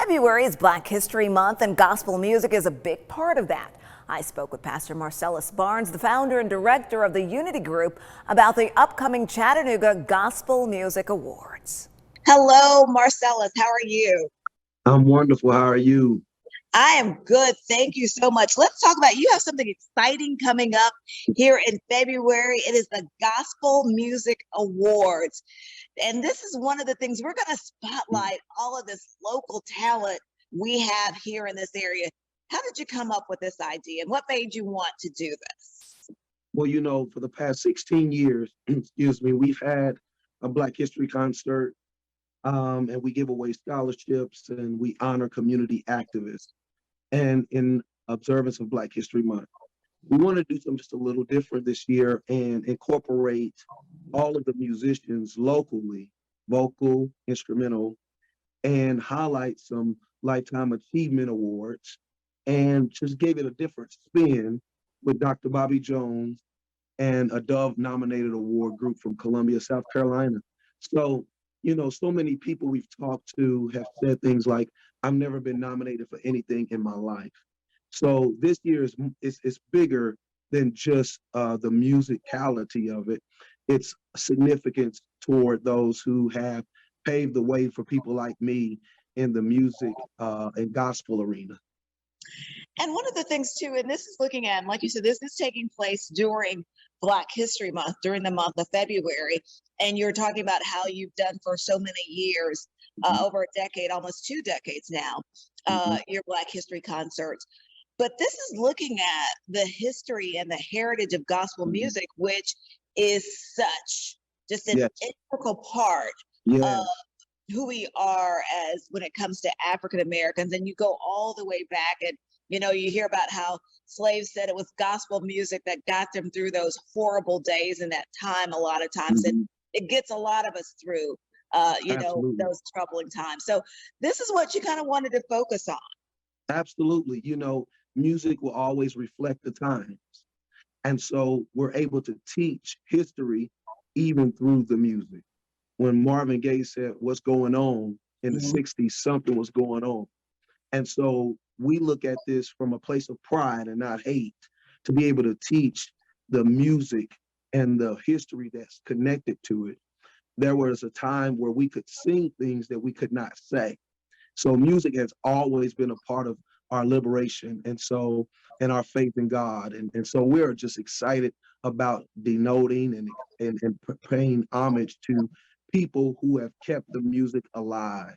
February is Black History Month, and gospel music is a big part of that. I spoke with Pastor Marcellus Barnes, the founder and director of the Unity Group, about the upcoming Chattanooga Gospel Music Awards. Hello, Marcellus. How are you? I'm wonderful. How are you? I am good. Thank you so much. Let's talk about, you have something exciting coming up here in February. It is the Gospel Music Awards. And this is one of the things we're going to spotlight all of this local talent we have here in this area. How did you come up with this idea and what made you want to do this? Well, for the past 16 years, we've had a Black History concert, and we give away scholarships and we honor community activists. And in observance of Black History Month, we want to do something just a little different this year and incorporate all of the musicians locally, vocal, instrumental, and highlight some Lifetime Achievement Awards, and just gave it a different spin with Dr. Bobby Jones and a Dove-nominated award group from Columbia, South Carolina. So, so many people we've talked to have said things like, I've never been nominated for anything in my life. So this year is bigger than just the musicality of it. It's significance toward those who have paved the way for people like me in the music and gospel arena. And one of the things too, and this is looking at, like you said, this is taking place during Black History Month, during the month of February. And you're talking about how you've done for so many years, over a decade, almost 2 decades now, your Black History concerts. But this is looking at the history and the heritage of gospel music, which is such just an integral part of who we are as when it comes to African Americans. And you go all the way back, and you hear about how slaves said it was gospel music that got them through those horrible days in that time a lot of times. And it gets a lot of us through those troubling times. So this is what you kind of wanted to focus on. Absolutely. Music will always reflect the times. And so we're able to teach history even through the music. When Marvin Gaye said, what's going on in the 60s, something was going on. And so we look at this from a place of pride and not hate, to be able to teach the music and the history that's connected to it. There was a time where we could sing things that we could not say. So music has always been a part of our liberation and our faith in God. And so we're just excited about denoting and paying homage to people who have kept the music alive.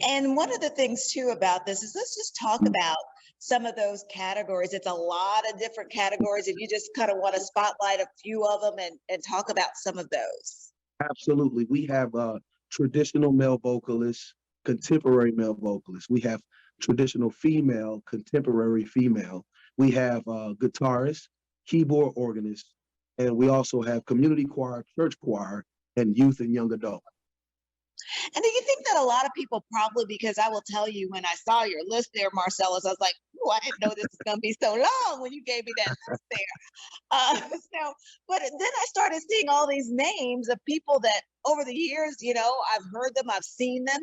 And one of the things too about this is, let's just talk about some of those categories. It's a lot of different categories. If you just kind of want to spotlight a few of them and talk about some of those. Absolutely. We have traditional male vocalists, contemporary male vocalists. We have traditional female, contemporary female. We have guitarists, keyboard organists, and we also have community choir, church choir, and youth and young adult. And do you think that a lot of people probably, because I will tell you, when I saw your list there, Marcellus, I was like, oh, I didn't know this was going to be so long when you gave me that list there. But then I started seeing all these names of people that over the years, I've heard them, I've seen them,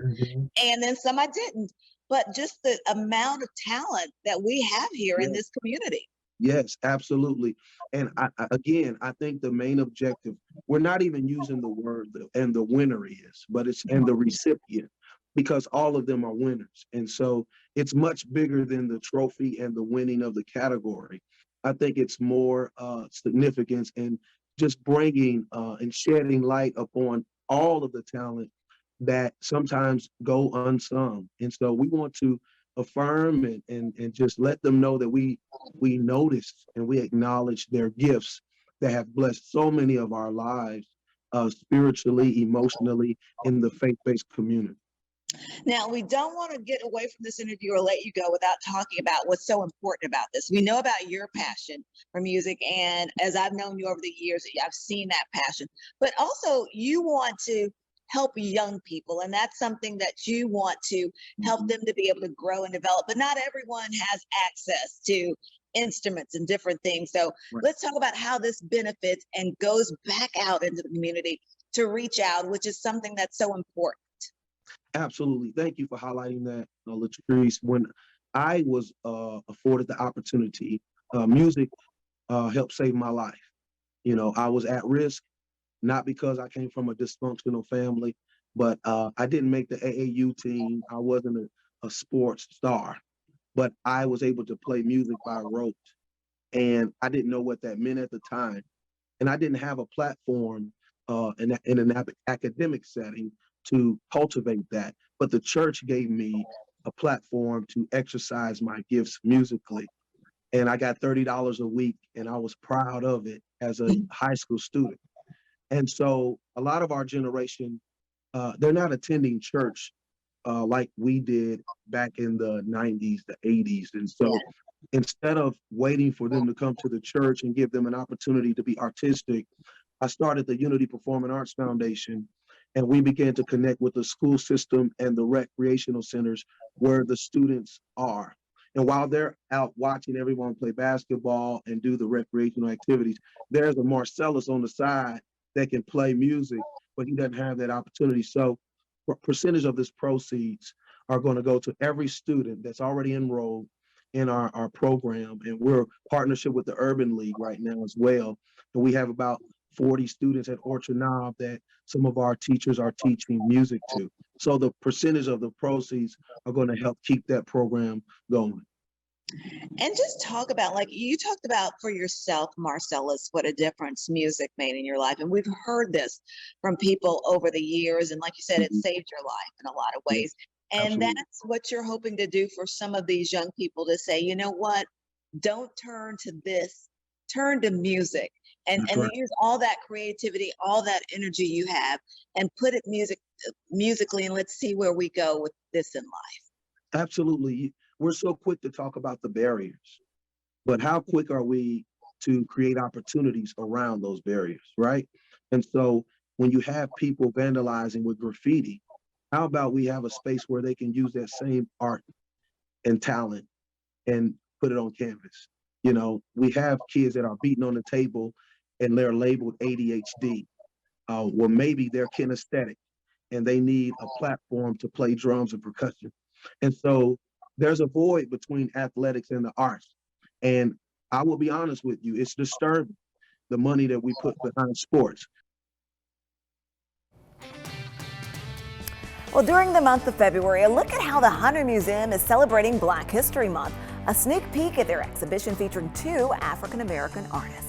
and then some I didn't. But just the amount of talent that we have here in this community. Yes, absolutely. And I think the main objective, we're not even using the word and the winner is, but it's and the recipient, because all of them are winners. And so it's much bigger than the trophy and the winning of the category. I think it's more significance in just bringing and shedding light upon all of the talent that sometimes go unsung. And so we want to affirm and just let them know that we notice and we acknowledge their gifts that have blessed so many of our lives, spiritually, emotionally, in the faith-based community. Now, we don't want to get away from this interview or let you go without talking about what's so important about this. We know about your passion for music, and as I've known you over the years, I've seen that passion, but also you want to help young people. And that's something that you want to help them to be able to grow and develop. But not everyone has access to instruments and different things. So let's talk about how this benefits and goes back out into the community to reach out, which is something that's so important. Absolutely. Thank you for highlighting that, Latrice. When I was afforded the opportunity, music helped save my life. You know, I was at risk, not because I came from a dysfunctional family, but I didn't make the AAU team. I wasn't a sports star, but I was able to play music by rote. And I didn't know what that meant at the time. And I didn't have a platform in an academic setting to cultivate that. But the church gave me a platform to exercise my gifts musically. And I got $30 a week, and I was proud of it as a high school student. And so a lot of our generation, they're not attending church like we did back in the 90s, the 80s. And so instead of waiting for them to come to the church and give them an opportunity to be artistic, I started the Unity Performing Arts Foundation, and we began to connect with the school system and the recreational centers where the students are. And while they're out watching everyone play basketball and do the recreational activities, there's a Marcellus on the side that can play music, but he doesn't have that opportunity. So percentage of this proceeds are going to go to every student that's already enrolled in our program. And we're partnership with the Urban League right now as well. And we have about 40 students at Orchard Knob that some of our teachers are teaching music to. So the percentage of the proceeds are going to help keep that program going. And just talk about, like you talked about for yourself, Marcellus, what a difference music made in your life. And we've heard this from people over the years. And like you said, it saved your life in a lot of ways. And Absolutely. that's what you're hoping to do for some of these young people, to say, you know what, don't turn to this, turn to music, and That's right. use all that creativity, all that energy you have, and put it musically, and let's see where we go with this in life. Absolutely. We're so quick to talk about the barriers, but how quick are we to create opportunities around those barriers, right? And so when you have people vandalizing with graffiti, how about we have a space where they can use that same art and talent and put it on canvas? You know, we have kids that are beating on the table and they're labeled ADHD. Well, maybe they're kinesthetic and they need a platform to play drums and percussion. And so there's a void between athletics and the arts. And I will be honest with you, it's disturbing the money that we put behind sports. Well, during the month of February, a look at how the Hunter Museum is celebrating Black History Month. A sneak peek at their exhibition featuring 2 African-American artists.